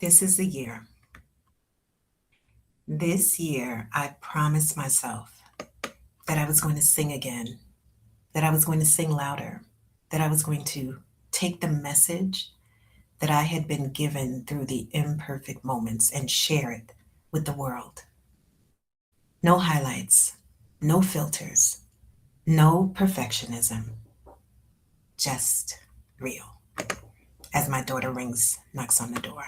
This is the year. This year, I promised myself that I was going to sing again, that I was going to sing louder, that I was going to take the message that I had been given through the imperfect moments and share it with the world. No highlights, no filters, no perfectionism, just real. As my daughter knocks on the door.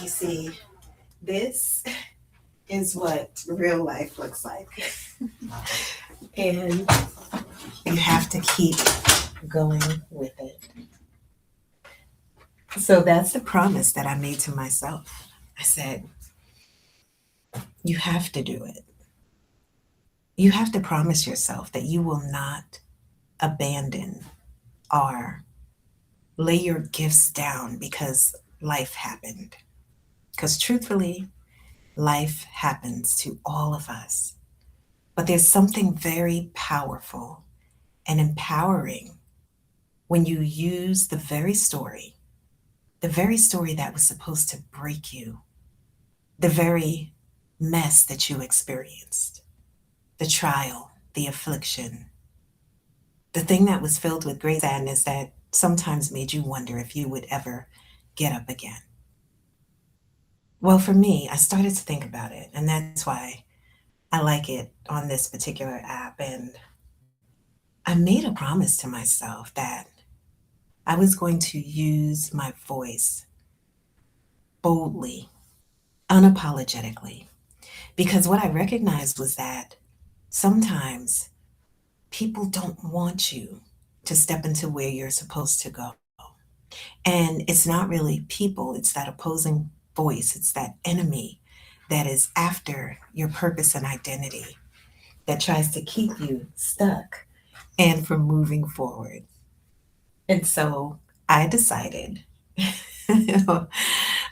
You see, this is what real life looks like. And you have to keep going with it. So that's the promise that I made to myself. I said, you have to do it. You have to promise yourself that you will not abandon or lay your gifts down because life happened. Because truthfully, life happens to all of us. But there's something very powerful and empowering when you use the very story that was supposed to break you, the very mess that you experienced, the trial, the affliction, the thing that was filled with great sadness that sometimes made you wonder if you would ever get up again. Well, for me, I started to think about it, and that's why I like it on this particular app. And I made a promise to myself that I was going to use my voice boldly, unapologetically, because what I recognized was that sometimes people don't want you to step into where you're supposed to go. And it's not really people, it's that opposing voice, it's that enemy that is after your purpose and identity that tries to keep you stuck and from moving forward. And so I decided,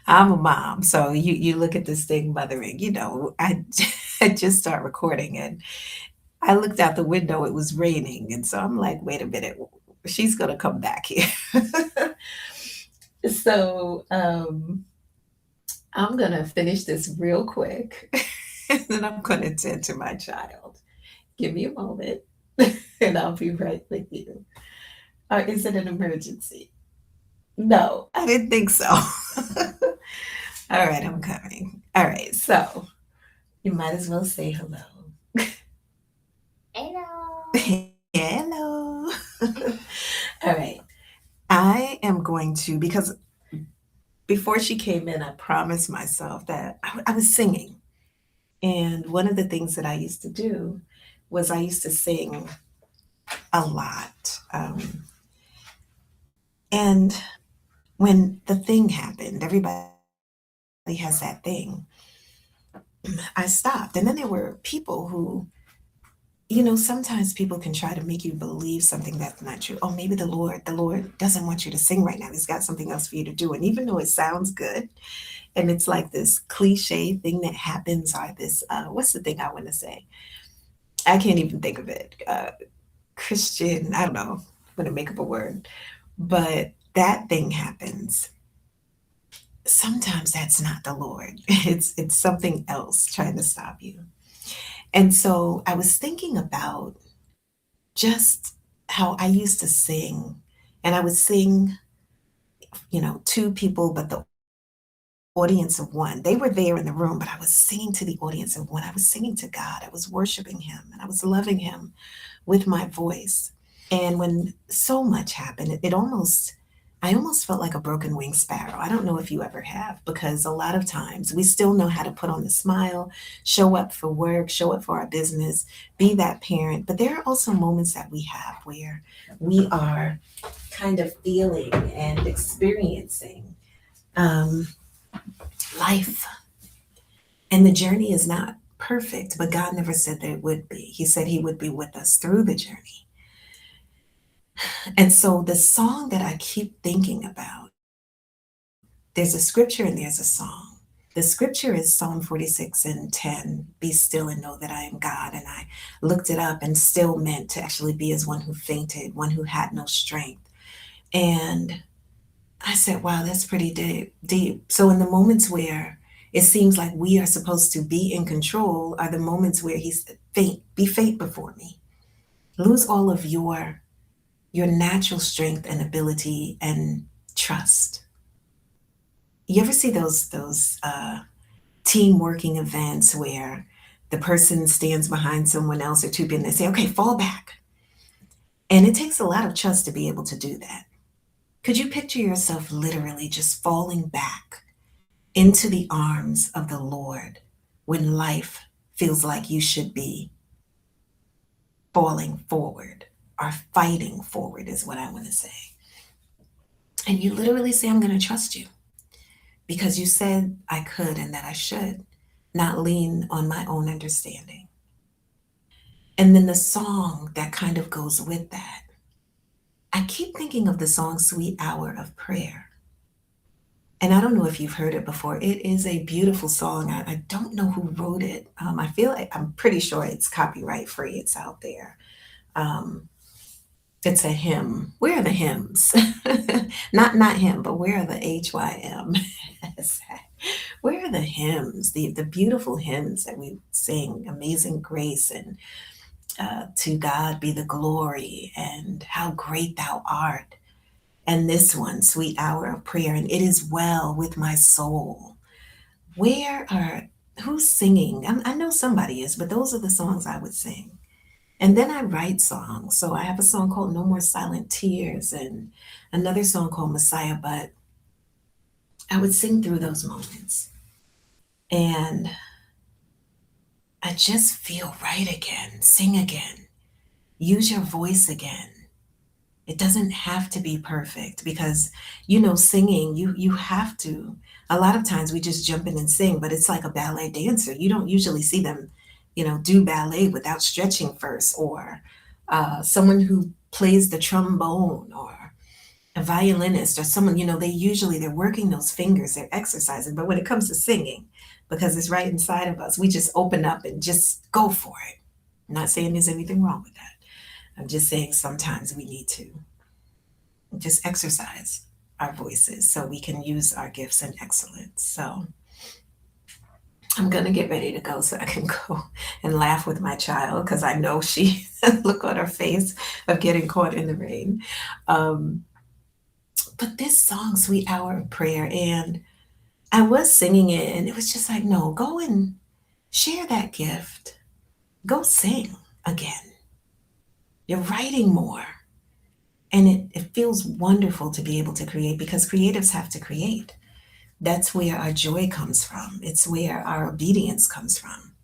I'm a mom. So you look at this thing, mothering, I just start recording and I looked out the window, it was raining. And so I'm like, wait a minute, she's going to come back here. So I'm going to finish this real quick and then I'm going to tend to my child. Give me a moment and I'll be right with you. Or is it an emergency? No, I didn't think so. All right, I'm coming. All right, so you might as well say hello. Hello. Hello. All right. I am going to, because before she came in, I promised myself that I was singing. And one of the things that I used to do was I used to sing a lot. And when the thing happened, everybody has that thing. I stopped. And then there were people who, sometimes people can try to make you believe something that's not true. Oh, maybe the Lord doesn't want you to sing right now. He's got something else for you to do. And even though it sounds good, and it's like this cliche thing that happens, or this, what's the thing I want to say? I can't even think of it. Christian, I don't know. I'm going to make up a word. But that thing happens. Sometimes that's not the Lord. It's something else trying to stop you. And so I was thinking about just how I used to sing, and I would sing, two people, but the audience of one. They were there in the room, but I was singing to the audience of one. I was singing to God. I was worshiping Him, and I was loving Him with my voice. And when so much happened, I almost felt like a broken winged sparrow. I don't know if you ever have, because a lot of times we still know how to put on the smile, show up for work, show up for our business, be that parent. But there are also moments that we have where we are kind of feeling and experiencing um, life. And the journey is not perfect, but God never said that it would be. He said He would be with us through the journey. And so the song that I keep thinking about, there's a scripture and there's a song. The scripture is Psalm 46:10. Be still and know that I am God. And I looked it up, and still meant to actually be as one who fainted, one who had no strength. And I said, wow, that's pretty deep. So in the moments where it seems like we are supposed to be in control are the moments where he's faint, be faint before me. Lose all of your natural strength and ability and trust. You ever see those team working events where the person stands behind someone else or two people and they say, okay, fall back. And it takes a lot of trust to be able to do that. Could you picture yourself literally just falling back into the arms of the Lord when life feels like you should be falling forward or fighting forward, is what I want to say. And you literally say, I'm going to trust you because you said I could and that I should not lean on my own understanding. And then the song that kind of goes with that, I keep thinking of the song Sweet Hour of Prayer. And I don't know if you've heard it before. It is a beautiful song. I don't know who wrote it. I feel like I'm pretty sure it's copyright free. It's out there. Um, it's a hymn. Where are the hymns? Not him, but where are the HYM? Where are the hymns? The beautiful hymns that we sing, Amazing Grace and To God Be the Glory and How Great Thou Art. And this one, Sweet Hour of Prayer, and It Is Well With My Soul. Who's singing? I know somebody is, but those are the songs I would sing. And then I write songs. So I have a song called No More Silent Tears and another song called Messiah, but I would sing through those moments. And I just feel right again, sing again, use your voice again. It doesn't have to be perfect because, singing, you have to. A lot of times we just jump in and sing, but it's like a ballet dancer. You don't usually see them, do ballet without stretching first, or someone who plays the trombone or a violinist or someone, they're working those fingers, they're exercising. But when it comes to singing, because it's right inside of us, we just open up and just go for it. I'm not saying there's anything wrong with that. I'm just saying sometimes we need to just exercise our voices so we can use our gifts in excellence. So I'm going to get ready to go so I can go and laugh with my child because I know she look on her face of getting caught in the rain. But this song, Sweet Hour of Prayer, and I was singing it and it was just like, no, go and share that gift. Go sing again. You're writing more. And it feels wonderful to be able to create because creatives have to create. That's where our joy comes from. It's where our obedience comes from,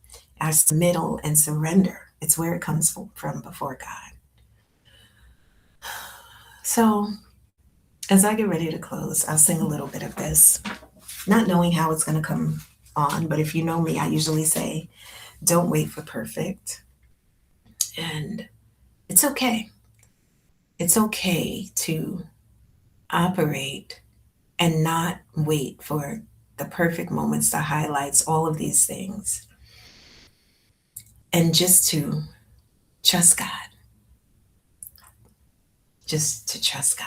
our submittal and surrender. It's where it comes from before God. So as I get ready to close, I'll sing a little bit of this, not knowing how it's going to come on. But if you know me, I usually say, don't wait for perfect. And it's okay. It's okay to operate and not wait for the perfect moments, the highlights, all of these things. And just to trust God. Just to trust God.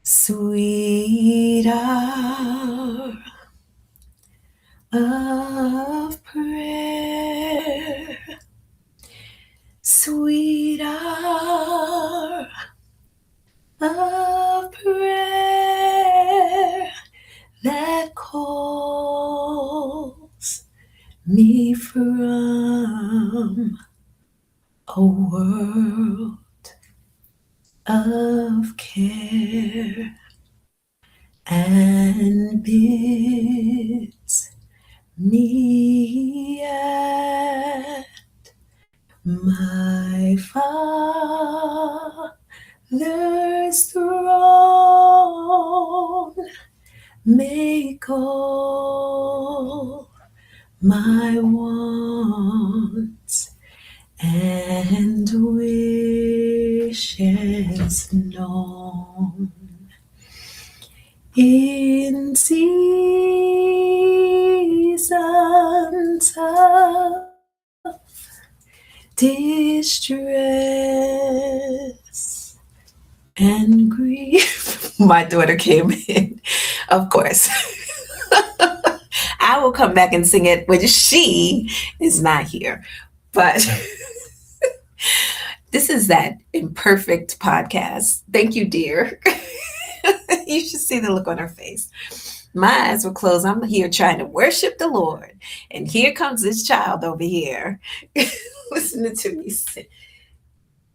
Sweet hour of prayer. Sweet hour of prayer that calls me from a world of care and bids me at my Father's throne, make all my wants and wishes known. In seasons of distress and grief. My daughter came in, of course. I will come back and sing it when she is not here. But this is that imperfect podcast. Thank you, dear. You should see the look on her face. My eyes were closed. I'm here trying to worship the Lord. And here comes this child over here listening to me sing.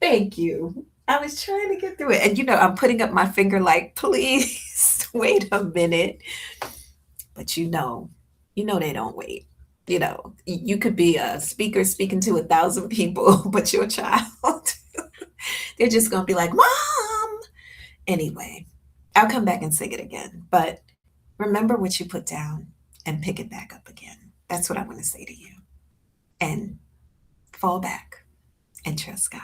Thank you. I was trying to get through it. And I'm putting up my finger like, please wait a minute. But they don't wait. You could be a speaker speaking to 1,000 people, but your child, they're just going to be like, Mom. Anyway, I'll come back and sing it again. But remember what you put down and pick it back up again. That's what I want to say to you. And fall back and trust God.